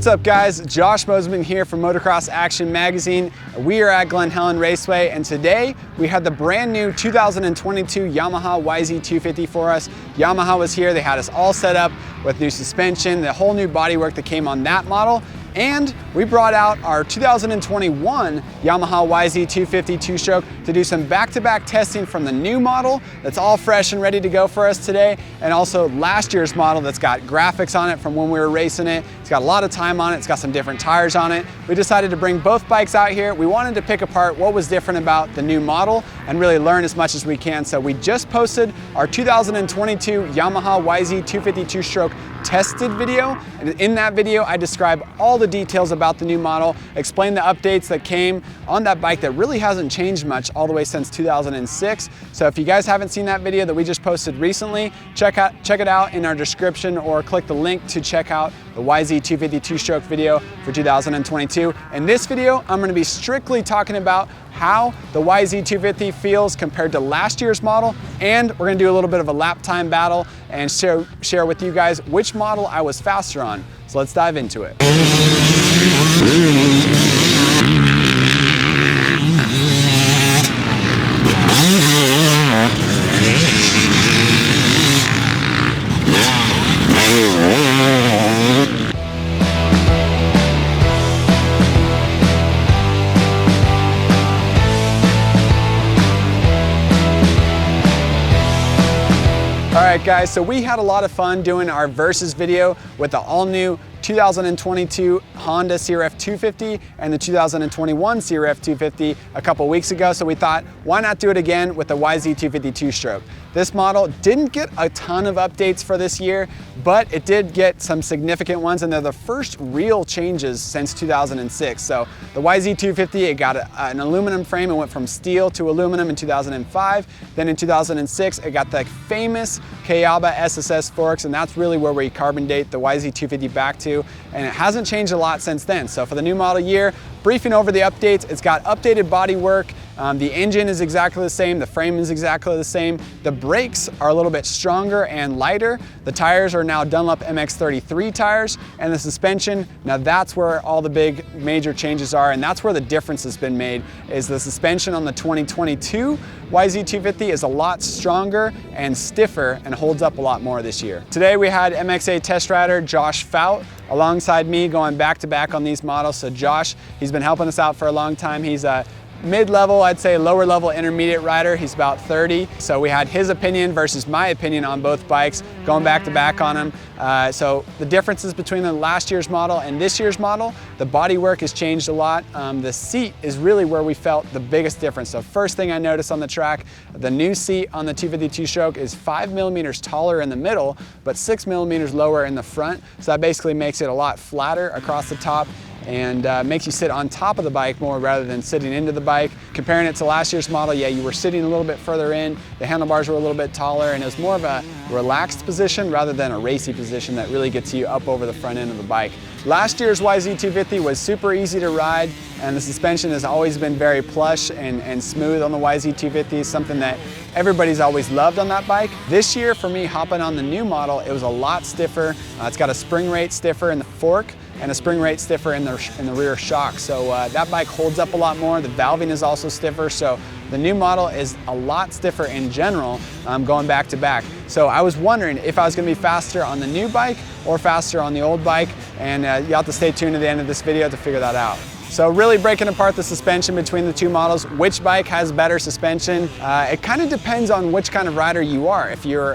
What's up guys, Josh Mosiman here from Motocross Action Magazine. We are at Glen Helen Raceway and today we had the brand new 2022 Yamaha YZ250 for us. Yamaha was here, they had us all set up with new suspension, the whole new bodywork that came on that model. And we brought out our 2021 Yamaha YZ250 two-stroke to do some back-to-back testing from the new model that's all fresh and ready to go for us today, and also last year's model that's got graphics on it from when we were racing it. It's got a lot of time on it, it's got some different tires on it. We decided to bring both bikes out here. We wanted to pick apart what was different about the new model and really learn as much as we can. So we just posted our 2022 Yamaha YZ250 two-stroke tested video, and in that video I describe all the details about the new model, explain the updates that came on that bike that really hasn't changed much all the way since 2006. So if you guys haven't seen that video that we just posted recently, check it out in our description or click the link to check out the YZ250 two-stroke video for 2022. In this video, I'm going to be strictly talking about how the YZ250 feels compared to last year's model, and we're going to do a little bit of a lap time battle and share with you guys which model I was faster on. So let's dive into it. Alright guys, so we had a lot of fun doing our versus video with the all-new 2022 Honda CRF 250 and the 2021 CRF 250 a couple weeks ago, so we thought, why not do it again with the YZ250 two-stroke? This model didn't get a ton of updates for this year, but it did get some significant ones, and they're the first real changes since 2006. So the YZ250, it got an aluminum frame. It went from steel to aluminum in 2005. Then in 2006, it got the famous Kayaba SSS forks, and that's really where we carbon date the YZ250 back to, and it hasn't changed a lot since then. So for the new model year, briefing over the updates, it's got updated bodywork. The engine is exactly the same, the frame is exactly the same. The brakes are a little bit stronger and lighter. The tires are now Dunlop MX-33 tires, and the suspension, now that's where all the big major changes are, and that's where the difference has been made, is the suspension on the 2022 YZ250 is a lot stronger and stiffer and holds up a lot more this year. Today we had MXA test rider Josh Fout alongside me going back to back on these models. So Josh, he's been helping us out for a long time. He's a mid-level, I'd say lower level intermediate rider. He's about 30. So we had his opinion versus my opinion on both bikes, going back to back on them. So the differences between the last year's model and this year's model, the bodywork has changed a lot. The seat is really where we felt the biggest difference. So first thing I noticed on the track, the new seat on the 250 stroke is 5 millimeters taller in the middle, but 6 millimeters lower in the front. So that basically makes it a lot flatter across the top, and makes you sit on top of the bike more rather than sitting into the bike. Comparing it to last year's model, yeah, you were sitting a little bit further in, the handlebars were a little bit taller, and it was more of a relaxed position rather than a racy position that really gets you up over the front end of the bike. Last year's YZ250 was super easy to ride, and the suspension has always been very plush and smooth on the YZ250, something that everybody's always loved on that bike. This year, for me, hopping on the new model, it was a lot stiffer. It's got a spring rate stiffer in the fork and a spring rate stiffer in the rear shock. So that bike holds up a lot more. The valving is also stiffer. So the new model is a lot stiffer in general, going back to back. So I was wondering if I was gonna be faster on the new bike or faster on the old bike. And you'll have to stay tuned to the end of this video to figure that out. So really breaking apart the suspension between the two models, which bike has better suspension? It kind of depends on which kind of rider you are. If you're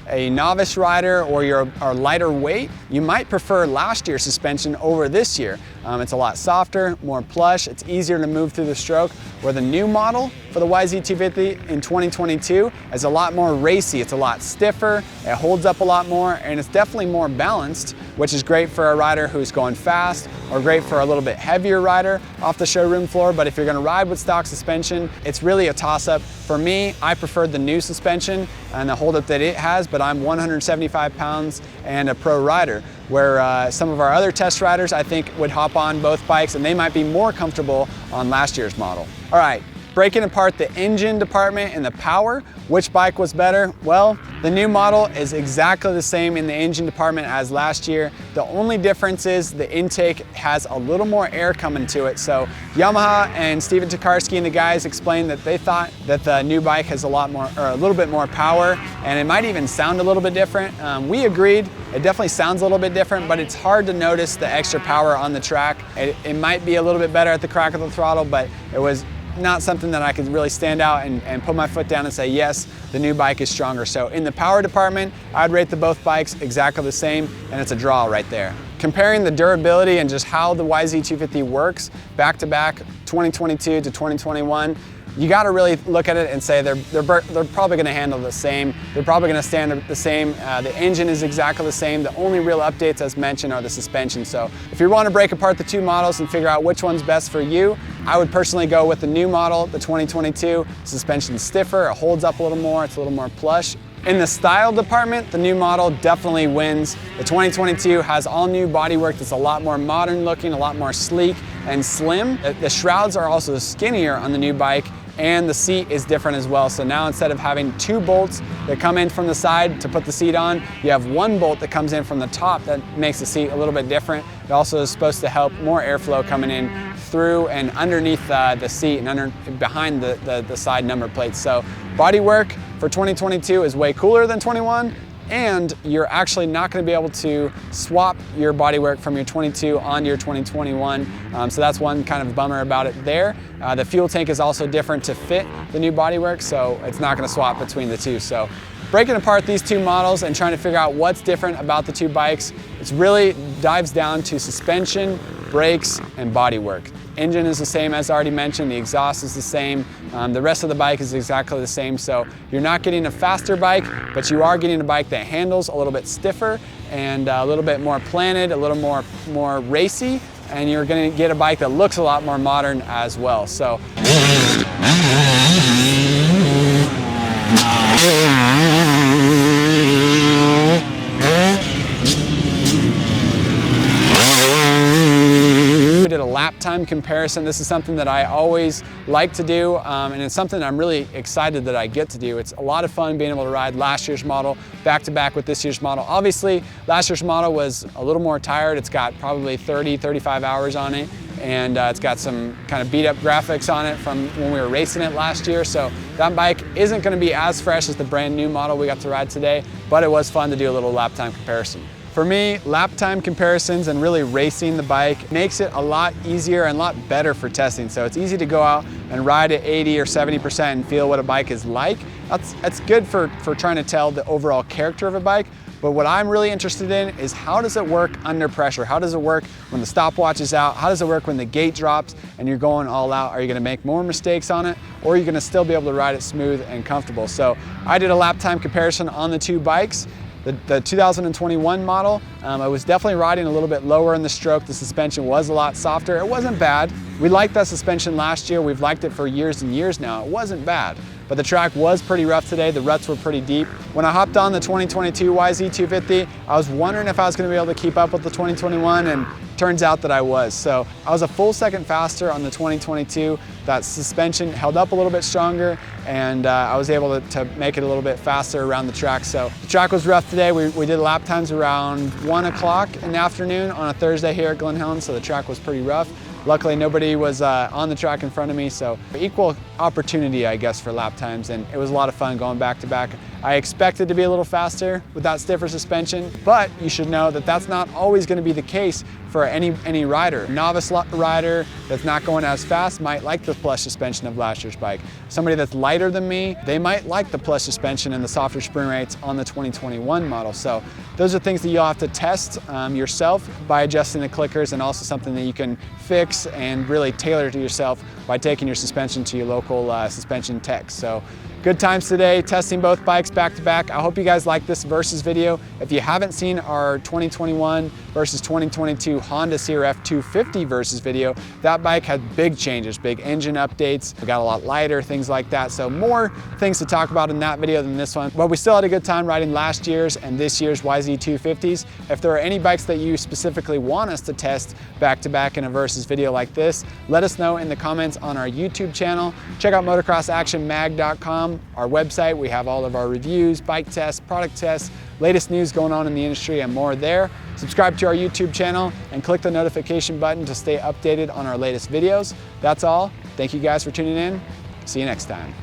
a novice rider or you're a lighter weight, you might prefer last year's suspension over this year. It's a lot softer, more plush, it's easier to move through the stroke, where the new model for the YZ250 in 2022 is a lot more racy. It's a lot stiffer, it holds up a lot more, and it's definitely more balanced, which is great for a rider who's going fast, or great for a little bit heavier rider off the showroom floor. But if you're gonna ride with stock suspension, it's really a toss-up. For me, I preferred the new suspension and the holdup that it has, but I'm 175 pounds and a pro rider, where some of our other test riders I think would hop on both bikes and they might be more comfortable on last year's model. All right, Breaking apart the engine department and the power, which bike was better? Well, the new model is exactly the same in the engine department as last year. The only difference is the intake has a little more air coming to it. So Yamaha and Steven Tokarski and the guys explained that they thought that the new bike has a little bit more power, and it might even sound a little bit different. We agreed. It definitely sounds a little bit different, but it's hard to notice the extra power on the track. It might be a little bit better at the crack of the throttle, but it was not something that I could really stand out and put my foot down and say, yes, the new bike is stronger. So in the power department, I'd rate the both bikes exactly the same, and it's a draw right there. Comparing the durability and just how the YZ250 works back to back 2022 to 2021, you got to really look at it and say they're probably going to handle the same. They're probably going to stand the same. The engine is exactly the same. The only real updates, as mentioned, are the suspension. So if you want to break apart the two models and figure out which one's best for you, I would personally go with the new model, the 2022. Suspension's stiffer, it holds up a little more, it's a little more plush. In the style department, the new model definitely wins. The 2022 has all new bodywork that's a lot more modern looking, a lot more sleek and slim. The shrouds are also skinnier on the new bike, and the seat is different as well. So now instead of having two bolts that come in from the side to put the seat on, you have one bolt that comes in from the top that makes the seat a little bit different. It also is supposed to help more airflow coming in through and underneath the seat and behind the side number plates. So bodywork for 2022 is way cooler than 21. And you're actually not going to be able to swap your bodywork from your 22 onto your 2021. So that's one kind of bummer about it there. The fuel tank is also different to fit the new bodywork, so it's not going to swap between the two. So breaking apart these two models and trying to figure out what's different about the two bikes, it really dives down to suspension, brakes, and bodywork. Engine is the same as already mentioned, the exhaust is the same, the rest of the bike is exactly the same, so you're not getting a faster bike, but you are getting a bike that handles a little bit stiffer and a little bit more planted, a little more racy, and you're going to get a bike that looks a lot more modern as well. So we did a lap time comparison. This is something that I always like to do, and it's something I'm really excited that I get to do. It's a lot of fun being able to ride last year's model back to back with this year's model. Obviously, last year's model was a little more tired. It's got probably 35 hours on it, and it's got some kind of beat up graphics on it from when we were racing it last year. So that bike isn't going to be as fresh as the brand new model we got to ride today, but it was fun to do a little lap time comparison. For me, lap time comparisons and really racing the bike makes it a lot easier and a lot better for testing. So it's easy to go out and ride at 80 or 70% and feel what a bike is like. That's good for trying to tell the overall character of a bike. But what I'm really interested in is how does it work under pressure? How does it work when the stopwatch is out? How does it work when the gate drops and you're going all out? Are you going to make more mistakes on it, or are you going to still be able to ride it smooth and comfortable? So I did a lap time comparison on the two bikes. The 2021 model, I was definitely riding a little bit lower in the stroke. The suspension was a lot softer. It wasn't bad. We liked that suspension last year. We've liked it for years and years now. It wasn't bad, but the track was pretty rough today. The ruts were pretty deep. When I hopped on the 2022 YZ250, I was wondering if I was going to be able to keep up with the 2021, and turns out that I was. So I was a full second faster on the 2022. That suspension held up a little bit stronger, and I was able to make it a little bit faster around the track. So the track was rough today. We did lap times around 1 o'clock in the afternoon on a Thursday here at Glen Helen, so the track was pretty rough. Luckily, nobody was on the track in front of me, so equal opportunity, I guess, for lap times, and it was a lot of fun going back to back. I expected to be a little faster with that stiffer suspension, but you should know that that's not always going to be the case for any rider. A novice rider that's not going as fast might like the plush suspension of last year's bike. Somebody that's lighter than me, they might like the plush suspension and the softer spring rates on the 2021 model. So those are things that you'll have to test yourself by adjusting the clickers, and also something that you can fix and really tailor to yourself by taking your suspension to your local suspension tech. So good times today testing both bikes back to back. I hope you guys like this versus video. If you haven't seen our 2021 versus 2022 Honda CRF 250 versus video. That bike had big changes, big engine updates. It got a lot lighter, things like that. So more things to talk about in that video than this one. But we still had a good time riding last year's and this year's YZ250s. If there are any bikes that you specifically want us to test back-to-back in a versus video like this, let us know in the comments on our YouTube channel. Check out motocrossactionmag.com, our website. We have all of our reviews, bike tests, product tests, latest news going on in the industry and more there. Subscribe to our YouTube channel and click the notification button to stay updated on our latest videos. That's all. Thank you guys for tuning in. See you next time.